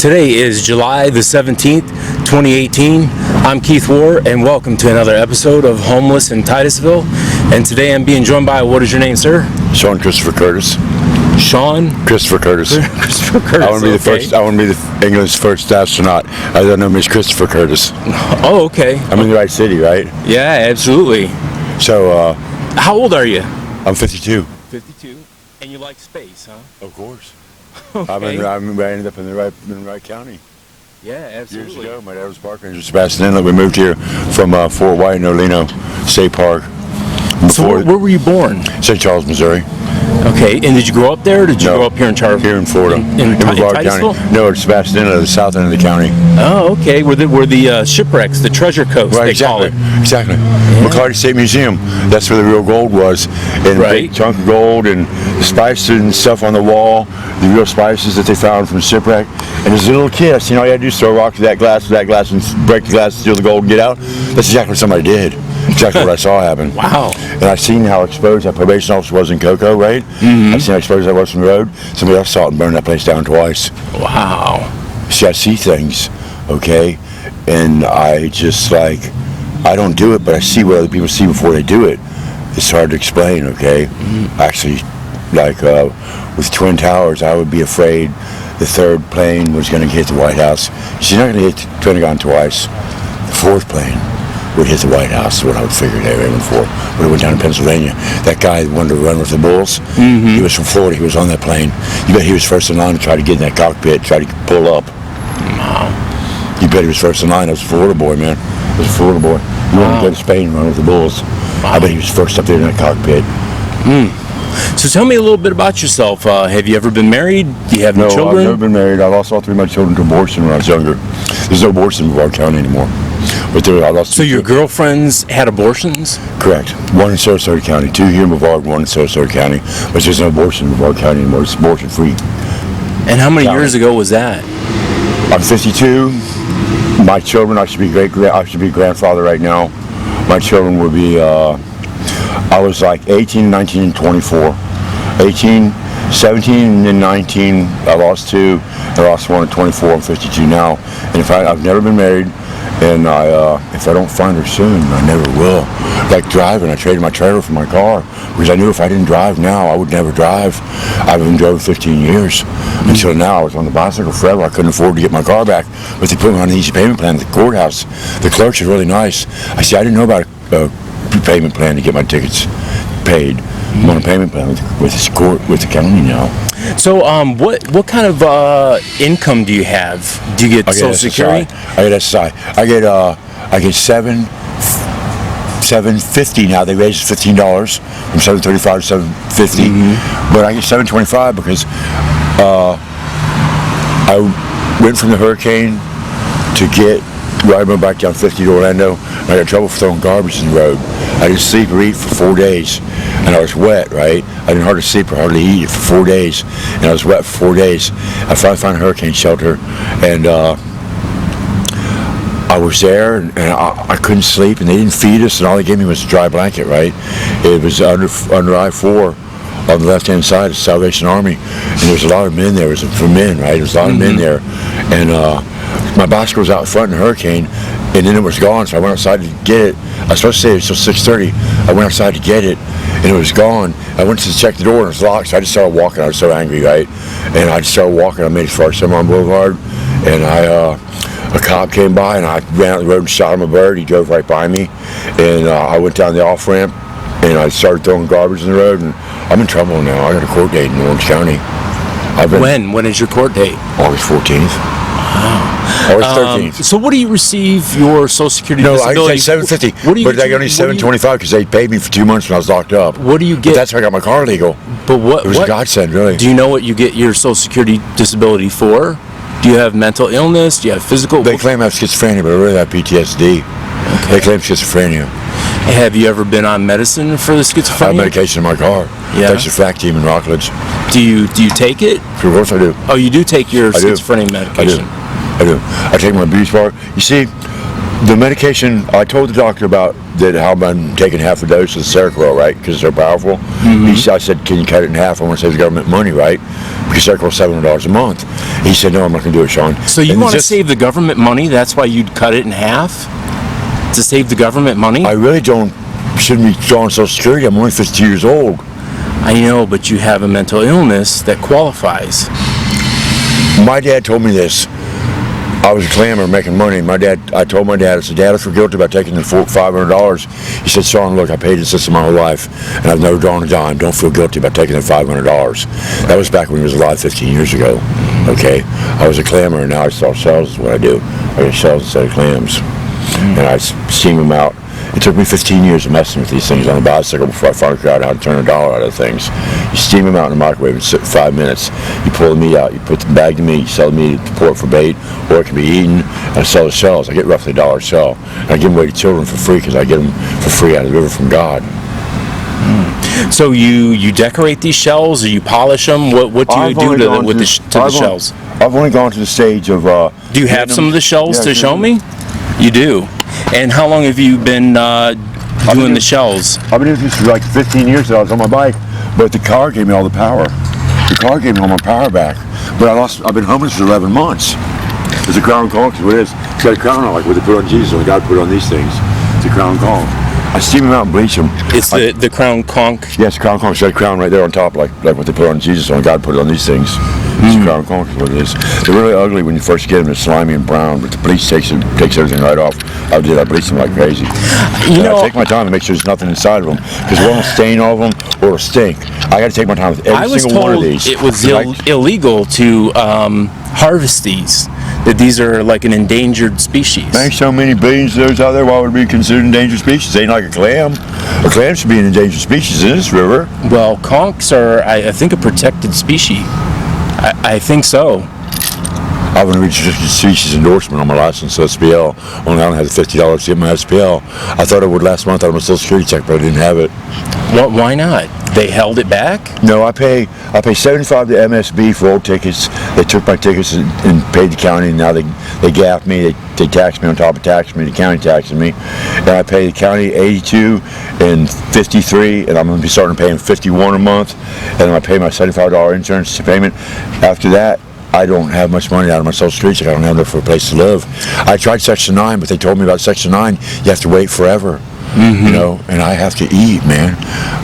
Today is July the 17th, 2018. I'm Keith Warr, and welcome to another episode of Homeless in Titusville. And today I'm being joined by, what is your name, sir? Sean Christopher Curtis. Sean? Christopher Curtis. Christopher Curtis. I want to be the first. I want to be the England's first astronaut. I don't know him as Christopher Curtis. Oh, okay. I'm in the right city, right? Yeah, absolutely. So, how old are you? I'm 52. 52. And you like space, huh? Of course. Okay. I ended up in the right county. Yeah, absolutely. Years ago, my dad was park ranger, Sebastian Inlet. We moved here from Fort White, Nolino State Park. So where were you born? St. Charles, Missouri. Okay, and did you grow up there, or did you grow up here in Charles? Here in Florida. In Titusville? County? No, it's Sebastian Inlet, the south end of the county. Oh, okay. Where the shipwrecks, the treasure coast, right, they exactly. call it. Exactly. McCarty State Museum. That's where the real gold was. And a big chunk of gold and the spices and stuff on the wall, the real spices that they found from the shipwreck. And as a little kid, I seen all you had to do is throw a rock to that glass, and break the glass, steal the gold, and get out. That's exactly what somebody did. Exactly what I saw happen. Wow. And I seen how exposed that probation officer was in Cocoa, right? Mm-hmm. I seen how exposed that was from the road. Somebody else saw it and burned that place down twice. Wow. See, I see things, okay? And I just I don't do it, but I see what other people see before they do it. It's hard to explain, okay? Mm-hmm. Actually, with Twin Towers, I would be afraid the third plane was going to hit the White House. She's not going to hit the Pentagon twice. The fourth plane would hit the White House, is what I would figure they were aiming for. When it went down to Pennsylvania, that guy wanted to run with the Bulls. Mm-hmm. He was from Florida. He was on that plane. You bet he was first in line to try to get in that cockpit, try to pull up. Wow. You bet he was first in line. That was a Florida boy, man. It was a Florida boy. He wanted to go to Spain and run with the Bulls. Wow. I bet he was first up there in that cockpit. So tell me a little bit about yourself. Have you ever been married? Do you have any children? No, I've never been married. I lost all three of my children to abortion when I was younger. There's no abortion in Brevard County anymore. But I lost. So your girlfriends had abortions? Correct. One in Sarasota County, two here in Brevard, one in Sarasota County. But there's no abortion in Brevard County anymore. It's abortion free. And how many years ago was that? I'm 52. My children, I should be grandfather right now. My children would be, I was like 18, 19, and 24. 18, 17, and 19, I lost two. I lost one at 24. I'm 52 now. And I've never been married. And if I don't find her soon, I never will. Like driving, I traded my trailer for my car because I knew if I didn't drive now, I would never drive. I've been driving 15 years. Until now, I was on the bicycle forever. I couldn't afford to get my car back. But they put me on an easy payment plan at the courthouse. The clerks are really nice. I didn't know about a payment plan to get my tickets paid. I'm on a payment plan with the county now. So, what kind of income do you have? Do you get Social Security? I get SSI. I get $7.50 now. They raised it $15 from $7.35 to $7.50. Mm-hmm. But I get $7.25 because I went from the hurricane to ride my bike down 50 to Orlando. And I got trouble for throwing garbage in the road. I didn't sleep or eat for 4 days. And I was wet, right? I didn't hardly sleep or hardly eat for 4 days. And I was wet for 4 days. I finally found a hurricane shelter. And I was there, and I couldn't sleep, and they didn't feed us, and all they gave me was a dry blanket, right? It was under I-4 on the left-hand side of Salvation Army. And there was a lot of men there. It was for men, right? There was a lot of men there. And my bicycle was out front in the hurricane, and then it was gone, so I went outside to get it. I was supposed to stay until 6:30. I went outside to get it, and it was gone. I went to check the door, and it was locked, so I just started walking. I was so angry, right? And I just started walking. I made it as far as Cimarron Boulevard, and a cop came by, and I ran out the road and shot him a bird. He drove right by me, and I went down the off-ramp, and I started throwing garbage in the road, and I'm in trouble now. I got a court date in Orange County. When is your court date? August 14th. Wow. August 13th. So what do you receive your Social Security disability? No, I get $7.50, but I got only $7.25 because they paid me for 2 months when I was locked up. What do you get? But that's how I got my car legal. But what? It was a godsend, really. Do you know what you get your Social Security disability for? Do you have mental illness? Do you have physical? They claim I have schizophrenia, but I really have PTSD. Okay. They claim schizophrenia. Have you ever been on medicine for the schizophrenia? I have medication in my car. Yeah. Thanks to Flack Team in Rockledge. Do you take it? Of course I do. Oh, you do take your schizophrenia medication? I do. I take my abuse bar. You see, the medication, I told the doctor about that how I'm taking half a dose of Seroquel, right? Because they're powerful. I said, can you cut it in half? I want to save the government money, right? Because Seroquel's $700 a month. He said, no, I'm not going to do it, Sean. So you want to save the government money? That's why you'd cut it in half? To save the government money? I really shouldn't be drawing Social Security. I'm only 52 years old. I know, but you have a mental illness that qualifies. My dad told me this. I was a clamor making money. I told my dad, I said, Dad, I feel guilty about taking the $500. He said, Sean, look, I paid this system my whole life, and I've never drawn a dime. Don't feel guilty about taking the $500. That was back when he was alive 15 years ago. Okay? I was a clamor, and now I sell shells is what I do. I get shells instead of clams. And I steam them out. It took me 15 years of messing with these things on a bicycle before I finally figured out how to turn $1 out of things. You steam them out in the microwave in 5 minutes. You pull the meat out. You put the bag of meat. You sell the meat for it for bait, or it can be eaten. And I sell the shells. I get roughly $1 a shell. And I give them away to children for free because I get them for free out of the river from God. So you decorate these shells, or you polish them? What do you do to the shells? I've only gone to the stage of... do you have some of the shells to show me? You do. And how long have you been doing the shells? I've been doing this for like 15 years that I was on my bike, but the car gave me all the power. The car gave me all my power back. But I've been homeless for 11 months. It's a crown conch, what it is. It's got a crown on, like what they put on Jesus, and God put on these things. It's a crown conch. I steam them out and bleach them. It's the crown conch? Yes, crown conch. It's got a crown right there on top, like what they put on Jesus, and God put it on these things. It's a crown conch is what it is. They're really ugly when you first get them. They're slimy and brown, but the bleach takes everything right off. I bleach them like crazy. I take my time to make sure there's nothing inside of them, because one will stain all of them or it'll stink. I got to take my time with every single one of these. It was illegal to harvest these. That these are like an endangered species. There's so many billions of those out there. Why would it be considered endangered species? They ain't like a clam. A clam should be an endangered species in this river. Well, conchs are, I think, a protected species. I think so. I haven't reached a species endorsement on my license, so SPL. Only I don't have the $50 to get my SPL. I thought it would last month on my Social Security check, but I didn't have it. Why not? They held it back? No, I pay $75 to MSB for old tickets. They took my tickets and paid the county, and now they gaffed me. They taxed me on top of taxing me. The county taxing me, and I pay the county $82 and $53, and I'm going to be starting paying $51 a month, and then I pay my $75 insurance payment. After that, I don't have much money out of my Social Security check. I don't have enough for a place to live. I tried Section 9, but they told me about Section 9. You have to wait forever. And I have to eat, man.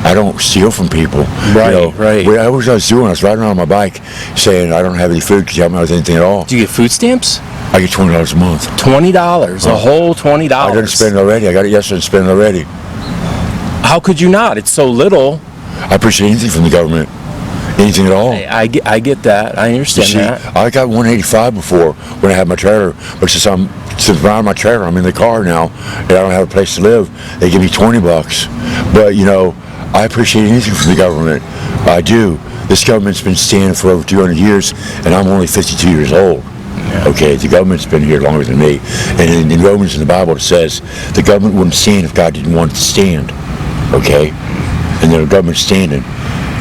I don't steal from people. Right, right. What I was doing, I was riding around on my bike saying, I don't have any food. Could you help me with anything at all? Do you get food stamps? I get $20 a month. $20? A whole $20? I didn't spend it already. I got it yesterday and spent it already. How could you not? It's so little. I appreciate anything from the government. Anything at all. I get that. I understand that. I got $185 before when I had my trailer, but since around my trailer, I'm in the car now, and I don't have a place to live. They give me $20. But I appreciate anything from the government. I do. This government's been standing for over 200 years, and I'm only 52 years old. Okay, the government's been here longer than me. And in Romans in the Bible it says the government wouldn't stand if God didn't want it to stand. Okay? And the government's standing.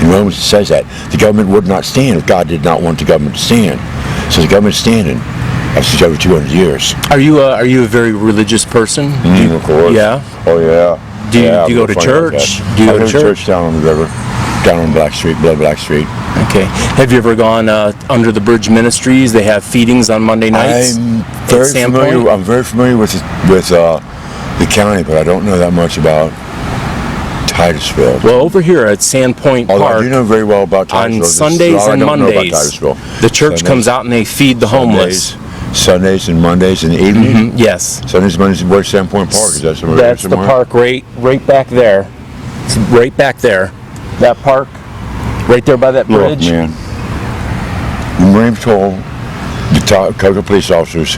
In Romans it says that. The government would not stand if God did not want the government to stand. So the government's standing. That's over 200 years. Are you a very religious person? Of course. Yeah? Oh, yeah. Do you go to church? Do you go to church down on the river? Down on Black Street. Okay. Have you ever gone under the Bridge Ministries? They have feedings on Monday nights. I'm very familiar with the county, but I don't know that much about Titusville. Well, over here at Sandpoint Park, I do know very well about Titusville. On Sundays and Mondays, the church comes out and they feed the homeless. Sundays and Mondays in the evening? Yes. Sundays and Mondays, where's Sandpoint Park? Is that somewhere? That's the park right back there. It's right back there. That park, right there by that bridge. Look, man, the Marine Patrol, the Cocoa police officers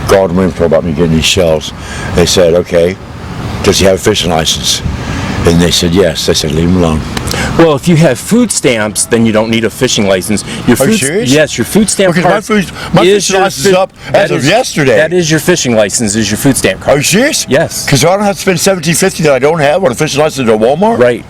called the Marine Patrol about me getting these shells. They said, okay, does he have a fishing license? And they said yes. They said leave him alone. Well, if you have food stamps, then you don't need a fishing license. Are you serious? Yes, your food stamp card. My fishing license is up as of yesterday. That is your fishing license, is your food stamp card. Are you serious? Yes. Because I don't have to spend $17.50 that I don't have on a fishing license at Walmart? Right.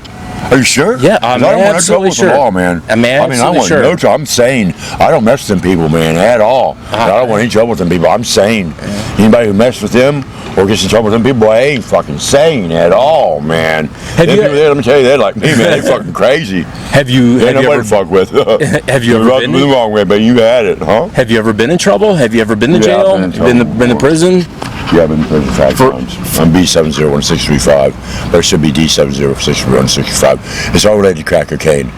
Are you sure? Yeah, I'm I don't want no trouble absolutely with sure. the law, man. I'm absolutely I want sure. no trouble. I'm sane. I don't mess with them people, man, at all. I don't want any trouble with them people. I'm sane. Anybody who messes with them or gets in trouble with them people, I ain't fucking sane at all, man. Them people there, let me tell you, they're like me, man. They fucking crazy. Have you Ain't nobody ever to fuck with. have you ever been the wrong way, but you had it, huh? Have you ever been in trouble? Have you ever been to jail? I've Been to prison? Yeah, I've been in prison 5 times. I'm B701635, but it should be D701635. It's all related to crack cocaine.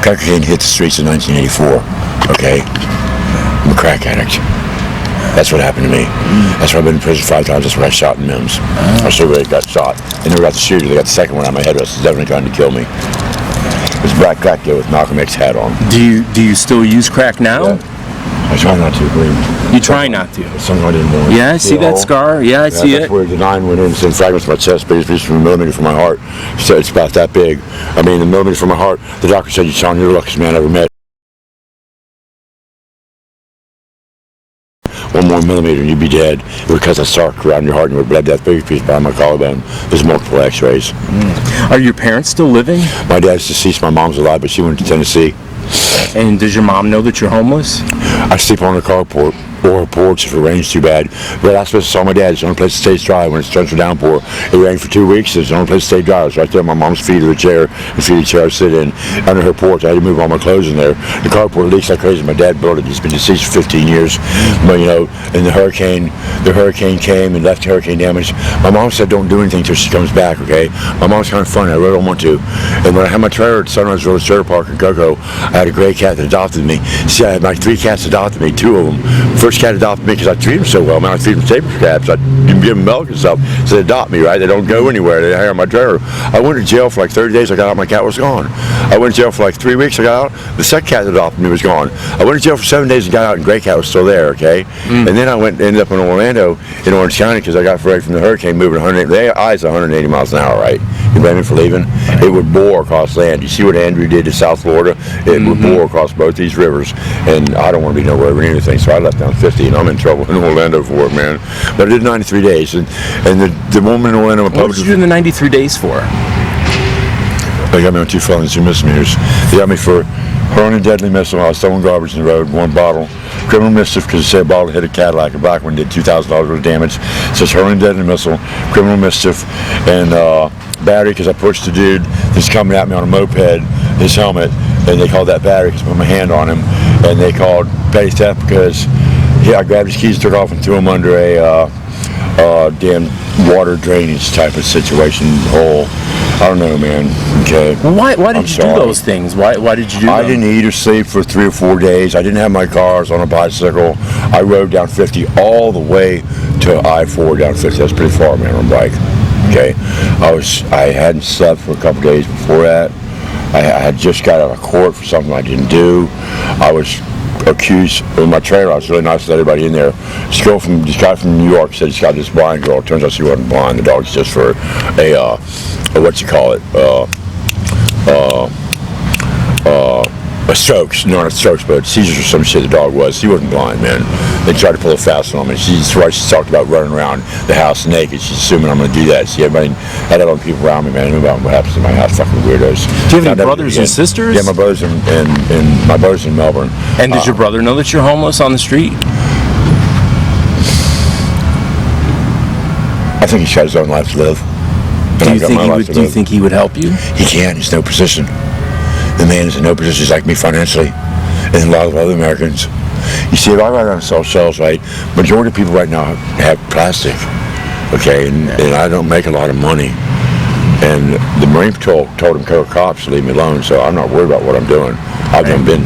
Crack cocaine hit the streets in 1984. Okay, I'm a crack addict. That's what happened to me. That's why I've been in prison 5 times. That's where I shot in Mims. I still really got shot. They never got the shooter. They got the second one on my head. That's definitely trying to kill me. It was a black crack deal with Malcolm X hat on. Do you still use crack now? Yeah. I try not to, believe. You try not to. Something I didn't want. Yeah, I see that scar. Yeah, I see that's it. where the 9 went in. It's in fragments of my chest, but it's from a millimeter from my heart. So it's about that big. I mean, a millimeter from my heart. The doctor said, "Sean, you're the luckiest man I ever met. One more millimeter and you'd be dead." It would cut a sarc around your heart and it would bled that big piece behind my collarbone. There's multiple x-rays. Are your parents still living? My dad's deceased. My mom's alive, but she went to Tennessee. And does your mom know that you're homeless? I sleep on her carport or her porch if it rains too bad. But I supposed to tell my dad it's the only place that stays dry when it's torrential downpour. It rained for 2 weeks. It's the only place to stay dry. I was right there on my mom's feet of the chair, the feet of the chair I sit in, under her porch. I had to move all my clothes in there. The carport leaks like crazy. My dad built it. He's been deceased for 15 years. But you know, and the hurricane came and left hurricane damage. My mom said don't do anything until she comes back, okay? My mom's kind of funny. I really don't want to. And when I had my trailer at Sunrise Village Trailer Park in Cocoa, I had a gray cat that adopted me. See, I had my 3 cats adopted me, 2 of them. First cat adopted me because I treat them so well. Man, I feed them table scraps. I give them milk and stuff. So they adopt me, right? They don't go anywhere. They hang on my trailer. I went to jail for like 30 days. I got out. My cat was gone. I went to jail for like 3 weeks. I got out. The second cat that adopted me was gone. I went to jail for 7 days and got out, and gray cat was still there, okay? And then I ended up in Orlando, in Orange County, because I got afraid from the hurricane moving 180. The eyes 180 miles an hour, right? You blame me for leaving? It would bore across land. You see what Andrew did to South Florida? It would bore across both these rivers, and I don't want to be nowhere near anything, so I left down 50, and I'm in trouble in Orlando for it, man. But I did 93 days, and the woman in Orlando... What did you do in the 93 days for? They got me on 2 felonies, 2 misdemeanors. They got me for hurling a deadly missile while I was throwing garbage in the road, 1 bottle. Criminal mischief because it said a bottle hit a Cadillac. A black one did $2,000 worth of damage. So it's hurling a deadly missile, criminal mischief, and battery because I pushed the dude that's coming at me on a moped, his helmet, and they called that battery because I put my hand on him. And they called petty theft because I grabbed his keys, took off, and threw him under a damn water drainage type of situation hole. I don't know, man. Okay. Well, why did you do those things? Why did you do them? I didn't eat or sleep for 3 or 4 days. I didn't have my car. I was on a bicycle. I rode down 50 all the way to I-4 down 50. That's pretty far, man, on a bike. Okay. I hadn't slept for a couple days before that. I had just got out of court for something I didn't do. I was accused in my trailer. I was really nice to everybody in there. This guy from New York said he's got this blind girl. It turns out she wasn't blind. The dog's just for a strokes, not strokes, but seizures or some shit. The dog was. He wasn't blind, man. They tried to pull a fast one on me. She's talked about running around the house naked. She's assuming I'm going to do that. See, everybody had other people around me, man. Who about what happens to my house? Fucking weirdos. Do you have any brothers and sisters? Yeah, my brothers and my brothers in Melbourne. And does your brother know that you're homeless on the street? I think he's got his own life to live. Do you think he would help you? He can't. He's no position. The man is in no position. He's like me financially, and a lot of other Americans. You see, if I ride around and sell shells, right, majority of people right now have plastic, okay, and I don't make a lot of money. And the Marine Patrol told them, cops, to leave me alone, so I'm not worried about what I'm doing. I've been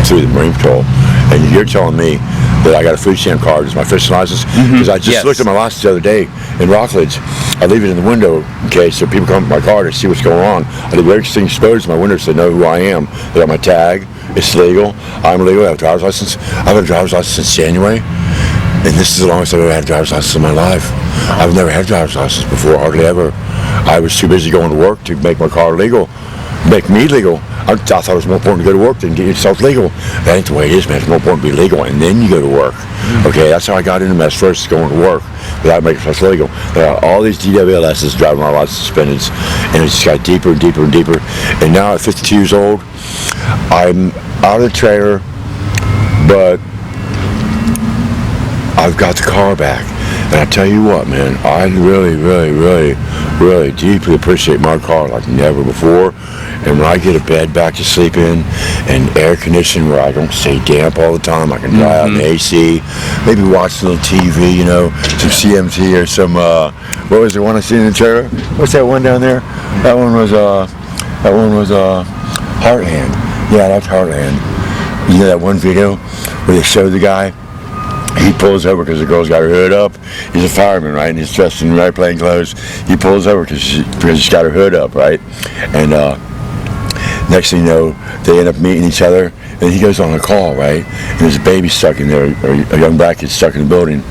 through the Marine Patrol, and you're telling me that I got a food stamp card as my fishing license? Because I just looked at my license the other day in Rockledge. I leave it in the window, okay, so people come to my car to see what's going on. I leave everything exposed to my window so they know who I am. They got my tag. It's legal. I'm legal. I have a driver's license. I've had a driver's license since January, and this is the longest I've ever had a driver's license in my life. I've never had a driver's license before, hardly ever. I was too busy going to work to make my car legal, make me legal. I thought it was more important to go to work than get yourself legal. That ain't the way it is, man. It's more important to be legal and then you go to work. Okay, that's how I got into mess. First going to work without making myself legal. There are all these DWLSs driving my license suspendeds, and it just got deeper and deeper and deeper. And now at 52 years old, I'm out of the trailer, but I've got the car back. And I tell you what, man, I really, really, really, really deeply appreciate my car like never before. And when I get a bed back to sleep in and air conditioning where I don't stay damp all the time, I can dry out in the AC, maybe watch a little TV, you know, some CMT or some, what was the one I seen in the trailer? What's that one down there? That one was Heartland. Yeah, that's Heartland. You know that one video where they showed the guy? He pulls over because the girl's got her hood up. He's a fireman, right? And he's dressed in right plain clothes. He pulls over because she's got her hood up, right? And next thing you know, they end up meeting each other. And he goes on a call, right? And there's a baby stuck in there, or a young black kid stuck in the building.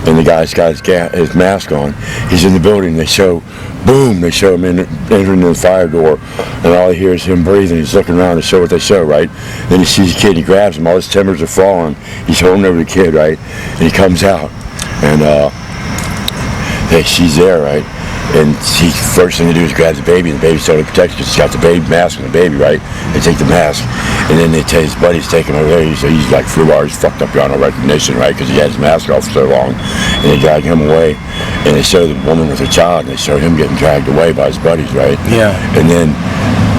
And the guy's got his mask on. He's in the building. They show, boom, they show him entering the fire door. And all he hears is him breathing. He's looking around to show what they show, right? Then he sees the kid, he grabs him. All his timbers are falling. He's holding over the kid, right? And he comes out. And she's there, right? And first thing they do is grab the baby, and the baby's totally protected because he's got the baby mask on the baby, right? They take the mask, and then they tell his buddy's taking him over there. He's like 3 hours fucked up beyond all recognition, right? Because he had his mask off for so long. And they drag him away, and they show the woman with her child, and they show him getting dragged away by his buddies, right? Yeah. And then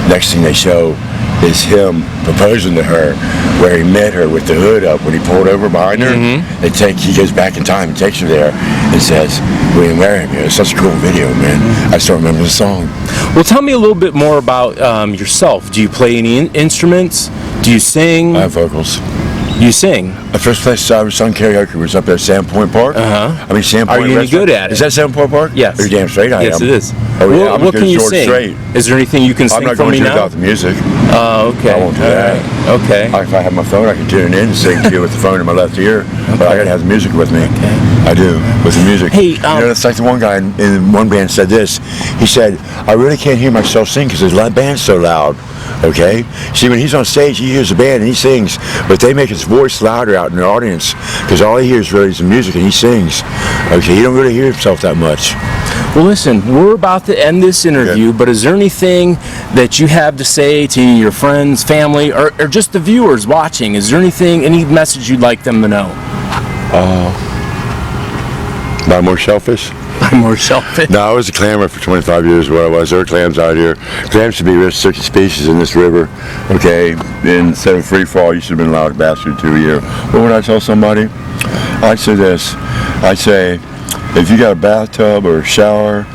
next thing they show is him proposing to her where he met her with the hood up when he pulled over behind her. He goes back in time and takes her there and says, "Will you marry me?" It's such a cool video, man. I still remember the song. Well, tell me a little bit more about yourself. Do you play any instruments? Do you sing? I have vocals. You sing? The first place I was sung karaoke was up there at Sandpoint Park. Sandpoint. Are you any good at it? Is that Sandpoint Park? Yes. You're damn straight I am. Yes, it is. Oh, yeah, what can you sing? Straight. Is there anything you can sing for me now? I'm not going to without the music. Oh, okay. I won't do that. Okay. If I have my phone, I can tune it in and sing to you with the phone in my left ear. But I got to have the music with me. Okay. I do, with the music. Hey, you know, it's like the one guy in one band said this. He said, "I really can't hear myself sing because the band's so loud." Okay? See, when he's on stage, he hears the band and he sings, but they make his voice louder out in the audience because all he hears really is the music and he sings. Okay, he don't really hear himself that much. Well, listen, we're about to end this interview, but is there anything that you have to say to your friends, family, or just the viewers watching? Is there any message you'd like them to know? Buy more shellfish? Buy more shellfish? No, I was a clammer for 25 years where I was. There were clams out here. Clams should be restricted species in this river. Okay, instead of free fall, you should have been allowed to bass through 2 a year. What would I tell somebody? I'd say this. I'd say, if you got a bathtub or a shower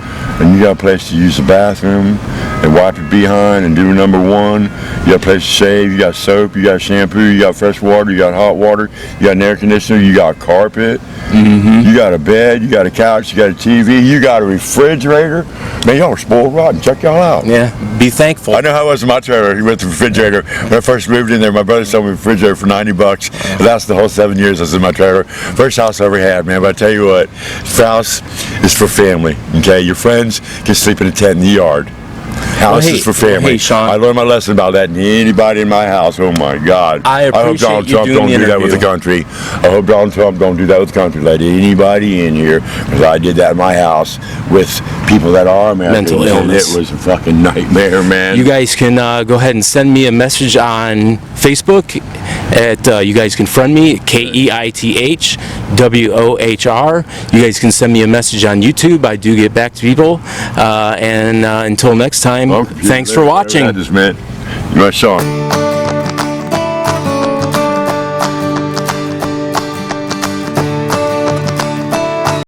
and you got a place to use the bathroom and wipe your behind and do number one, you got a place to shave, you got soap, you got shampoo, you got fresh water, you got hot water, you got an air conditioner, you got carpet, you got a bed, you got a couch, you got a TV, you got a refrigerator. Man, y'all are spoiled rotten. Check y'all out. Yeah, be thankful. I know how it was in my trailer. He went to the refrigerator. When I first moved in there, my brother sold me a refrigerator for $90. It lasted the whole 7 years I was in my trailer. First house I ever had, man. But I tell you what, this house is for family. Okay, your friends can sleep in a tent in the yard. House is for family. Hey, Sean. I learned my lesson about that. And anybody in my house, oh my God. I hope Donald Trump don't do that with the country. I hope Donald Trump don't do that with the country. Let anybody in here, because I did that in my house with people that are mental illness. It was a fucking nightmare, man. You guys can go ahead and send me a message on Facebook. You guys can friend me, KEITHWOHR. You guys can send me a message on YouTube. I do get back to people. And until next time, thanks for watching. You're my Sean.